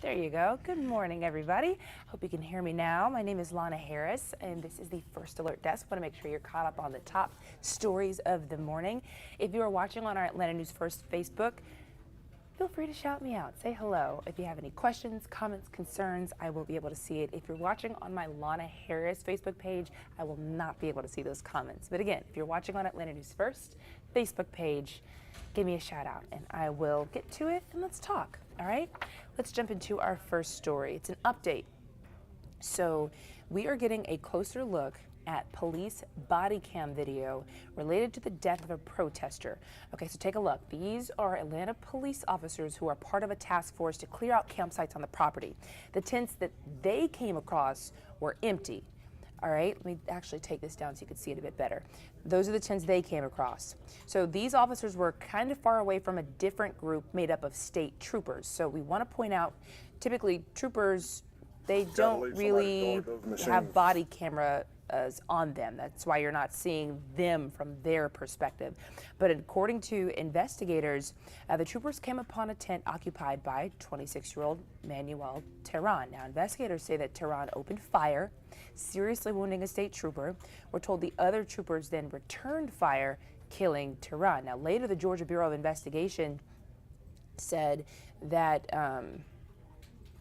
There you go. Good morning, everybody. Hope you can hear me now. My name is Lana Harris, and this is the First Alert Desk. Want to make sure you're caught up on the top stories of the morning. If you are watching on our Atlanta News First Facebook, feel free to shout me out. Say hello. If you have any questions, comments, concerns, I will be able to see it. If you're watching on my Lana Harris Facebook page, I will not be able to see those comments. But again, if you're watching on Atlanta News First Facebook page, give me a shout out and I will get to it and let's talk. All right, let's jump into our first story. It's an update. So we are getting a closer look at police body cam video related to the death of a protester. Okay, so take a look. These are Atlanta police officers who are part of a task force to clear out campsites on the property. The tents that they came across were empty. All right, let me actually take this down so you can see it a bit better. Those are the tents they came across. So these officers were kind of far away from a different group made up of state troopers. So we want to point out, typically troopers, they don't really have body cameras on them. That's why you're not seeing them from their perspective. But according to investigators, the troopers came upon a tent occupied by 26-year-old Manuel Tehran. Now, investigators say that Tehran opened fire, seriously wounding a state trooper. We're told the other troopers then returned fire, killing Tehran. Now, later, the Georgia Bureau of Investigation said that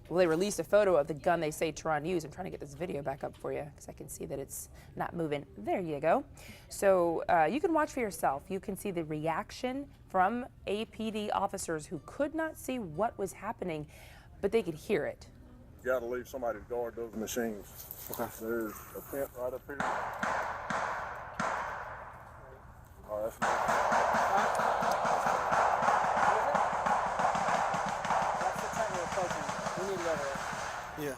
well, they released a photo of the gun they say Tehran used. I'm trying to get this video back up for you because I can see that it's not moving. There you go. So you can watch for yourself. You can see the reaction from APD officers who could not see what was happening, but they could hear it. You got to leave somebody to guard those machines. Okay. There's a tent right up here. Oh, that's nice. Yeah.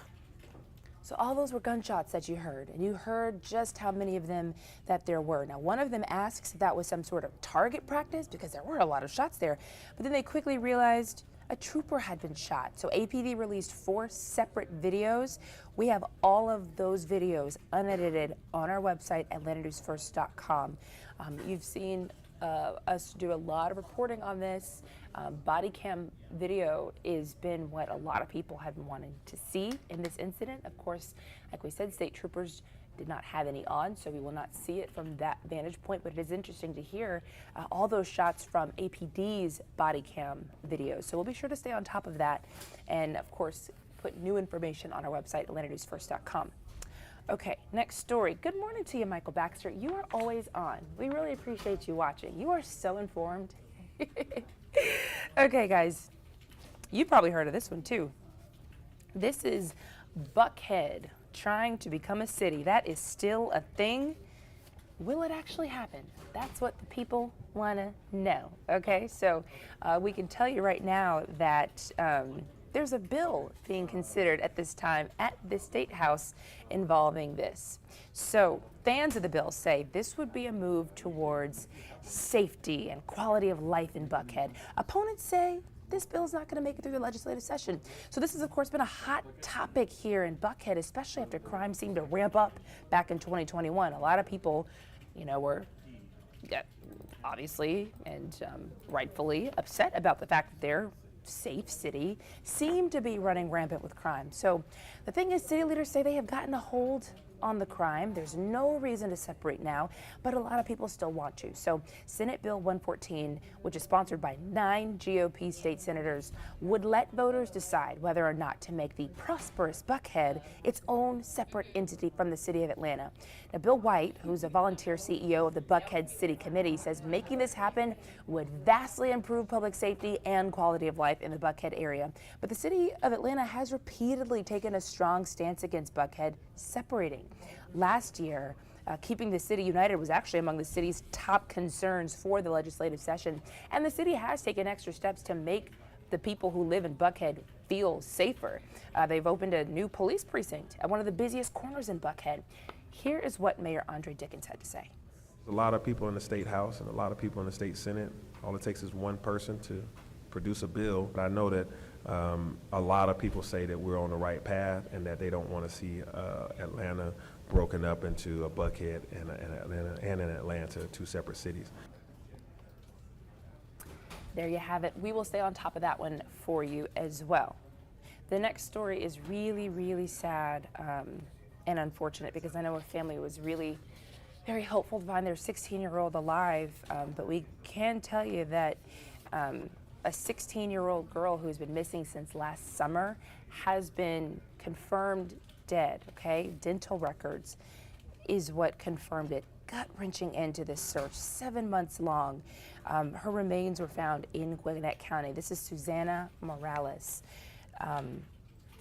So all those were gunshots that you heard, and you heard just how many of them that there were. Now, one of them asks if that was some sort of target practice because there were a lot of shots there, but then they quickly realized a trooper had been shot. So APD released 4 separate videos. We have all of those videos unedited on our website, atlantanewsfirst.com. You've seen us do a lot of reporting on this. Body cam video has been what a lot of people have been wanting to see in this incident. Of course, like we said, state troopers did not have any on, so we will not see it from that vantage point, but it is interesting to hear all those shots from APD's body cam videos. So we'll be sure to stay on top of that and, of course, put new information on our website, atlantanewsfirst.com. Okay, next story. Good morning to you, Michael Baxter. You are always on. We really appreciate you watching. You are so informed. Okay, guys, you've probably heard of this one too. This is Buckhead trying to become a city. That is still a thing. Will it actually happen? That's what the people want to know. Okay, so we can tell you right now that there's a bill being considered at this time at the State House involving this. So fans of the bill say this would be a move towards safety and quality of life in Buckhead. Opponents say this bill is not going to make it through the legislative session. So this has, of course, been a hot topic here in Buckhead, especially after crime seemed to ramp up back in 2021. A lot of people, were obviously and rightfully upset about the fact that they're safe city seem to be running rampant with crime. So the thing is, city leaders say they have gotten a hold on the crime. There's no reason to separate now, but a lot of people still want to. So Senate Bill 114, which is sponsored by 9 GOP state senators, would let voters decide whether or not to make the prosperous Buckhead its own separate entity from the city of Atlanta. Now, Bill White, who's a volunteer CEO of the Buckhead City Committee, says making this happen would vastly improve public safety and quality of life in the Buckhead area. But the city of Atlanta has repeatedly taken a strong stance against Buckhead separating. Last year, keeping the city united was actually among the city's top concerns for the legislative session. And the city has taken extra steps to make the people who live in Buckhead feel safer. They've opened a new police precinct at one of the busiest corners in Buckhead. Here is what Mayor Andre Dickens had to say. A lot of people in the State House and a lot of people in the State Senate. All it takes is one person to produce a bill. But I know that a lot of people say that we're on the right path and that they don't want to see Atlanta broken up into a Buckhead and an Atlanta, 2 separate cities. There you have it. We will stay on top of that one for you as well. The next story is really, really sad and unfortunate because I know a family was really very hopeful to find their 16-year-old alive, but we can tell you that a 16-year-old girl who's been missing since last summer has been confirmed dead, okay? Dental records is what confirmed it. Gut-wrenching end to this search, 7 months long. Her remains were found in Gwinnett County. This is Susanna Morales.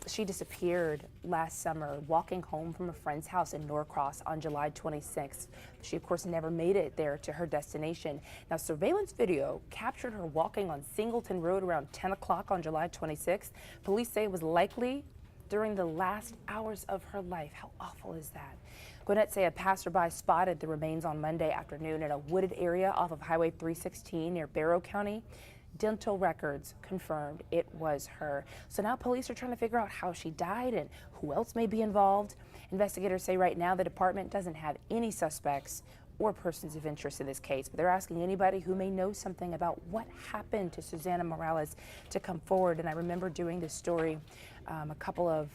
She disappeared last summer walking home from a friend's house in Norcross on July 26th. She, of course, never made it there to her destination. Now, surveillance video captured her walking on Singleton Road around 10 o'clock on July 26th. Police say it was likely during the last hours of her life. How awful is that? Gwinnett say a passerby spotted the remains on Monday afternoon in a wooded area off of Highway 316 near Barrow County. Dental records confirmed it was her. So now police are trying to figure out how she died and who else may be involved. Investigators say right now the department doesn't have any suspects or persons of interest in this case, but they're asking anybody who may know something about what happened to Susanna Morales to come forward. And I remember doing this story a couple of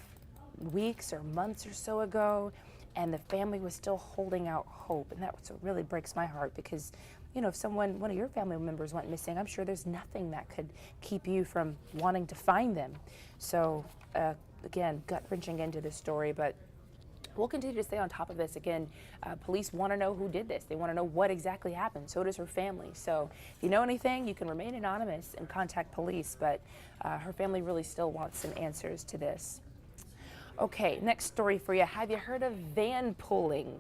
weeks or months or so ago, and the family was still holding out hope, and that's what really breaks my heart because, you know, if one of your family members went missing, I'm sure there's nothing that could keep you from wanting to find them. So, again, gut-wrenching into this story, but we'll continue to stay on top of this. Again, police want to know who did this. They want to know what exactly happened. So does her family. So if you know anything, you can remain anonymous and contact police, but her family really still wants some answers to this. Okay, next story for you. Have you heard of vanpooling?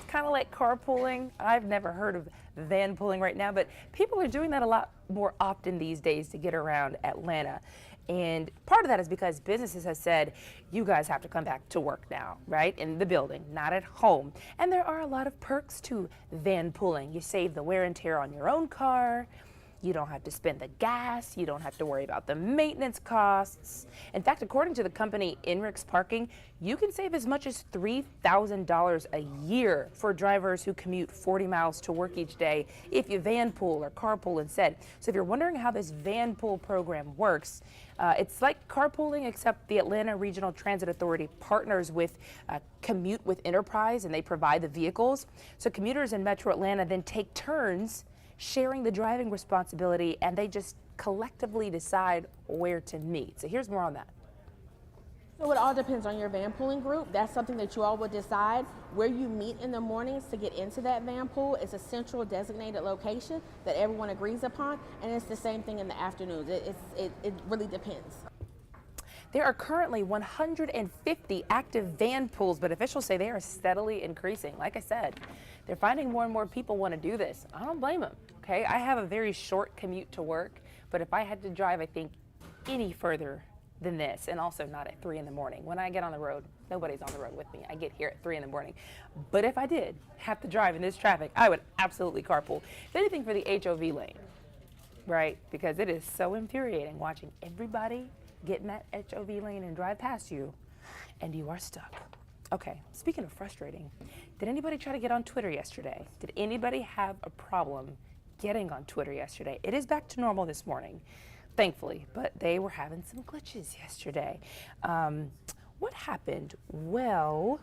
Kind of like carpooling. I've never heard of vanpooling right now, but people are doing that a lot more often these days to get around Atlanta. And part of that is because businesses have said, you guys have to come back to work now, right? In the building, not at home. And there are a lot of perks to vanpooling. You save the wear and tear on your own car. You don't have to spend the gas. You don't have to worry about the maintenance costs. In fact, according to the company Enrix Parking, you can save as much as $3,000 a year for drivers who commute 40 miles to work each day if you vanpool or carpool instead. So if you're wondering how this vanpool program works, it's like carpooling, except the Atlanta Regional Transit Authority partners with Commute with Enterprise, and they provide the vehicles. So commuters in Metro Atlanta then take turns sharing the driving responsibility, and they just collectively decide where to meet. So here's more on that. So it all depends on your van pooling group. That's something that you all would decide. Where you meet in the mornings to get into that van pool is a central designated location that everyone agrees upon, and it's the same thing in the afternoons. It really depends. There are currently 150 active van pools, but officials say they are steadily increasing. Like I said, they're finding more and more people want to do this. I don't blame them, okay? I have a very short commute to work, but if I had to drive, I think, any further than this, and also not at 3 in the morning. When I get on the road, nobody's on the road with me. I get here at 3 in the morning. But if I did have to drive in this traffic, I would absolutely carpool. If anything, for the HOV lane, right? Because it is so infuriating watching everybody get in that HOV lane and drive past you, and you are stuck. Okay, speaking of frustrating, did anybody try to get on Twitter yesterday? Did anybody have a problem getting on Twitter yesterday? It is back to normal this morning, thankfully, but they were having some glitches yesterday. What happened? Well,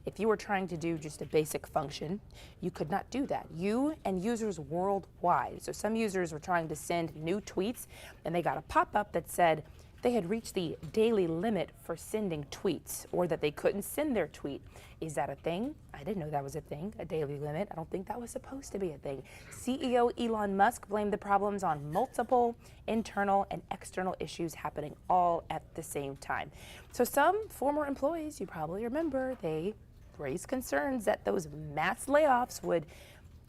if you were trying to do just a basic function, you could not do that. You and users worldwide. So some users were trying to send new tweets, and they got a pop-up that said they had reached the daily limit for sending tweets, or that they couldn't send their tweet. Is that a thing? I didn't know that was a thing, a daily limit. I don't think that was supposed to be a thing. CEO Elon Musk blamed the problems on multiple internal and external issues happening all at the same time. So some former employees, you probably remember, they raised concerns that those mass layoffs would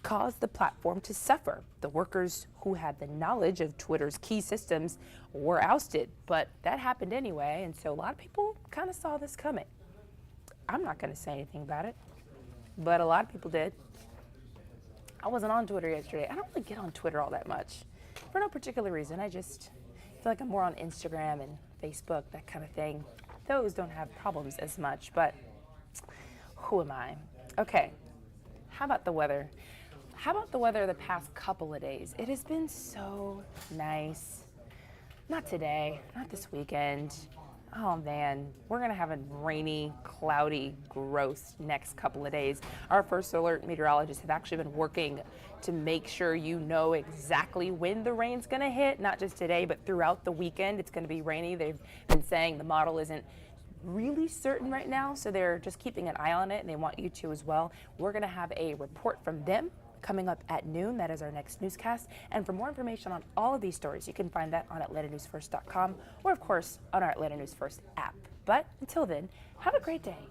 cause the platform to suffer. The workers who had the knowledge of Twitter's key systems were ousted, but that happened anyway, and so a lot of people kind of saw this coming. I'm not going to say anything about it, but a lot of people did. I wasn't on Twitter yesterday. I don't really get on Twitter all that much for no particular reason. I just feel like I'm more on Instagram and Facebook, that kind of thing. Those don't have problems as much, but who am I? Okay, how about the weather? How about the weather the past couple of days? It has been so nice. Not today, not this weekend. Oh man, we're gonna have a rainy, cloudy, gross next couple of days. Our first alert meteorologists have actually been working to make sure you know exactly when the rain's gonna hit, not just today, but throughout the weekend. It's gonna be rainy. They've been saying the model isn't really certain right now, so they're just keeping an eye on it, and they want you to as well. We're gonna have a report from them coming up at noon. That is our next newscast. And for more information on all of these stories, you can find that on AtlantaNewsFirst.com or, of course, on our Atlanta News First app. But until then, have a great day.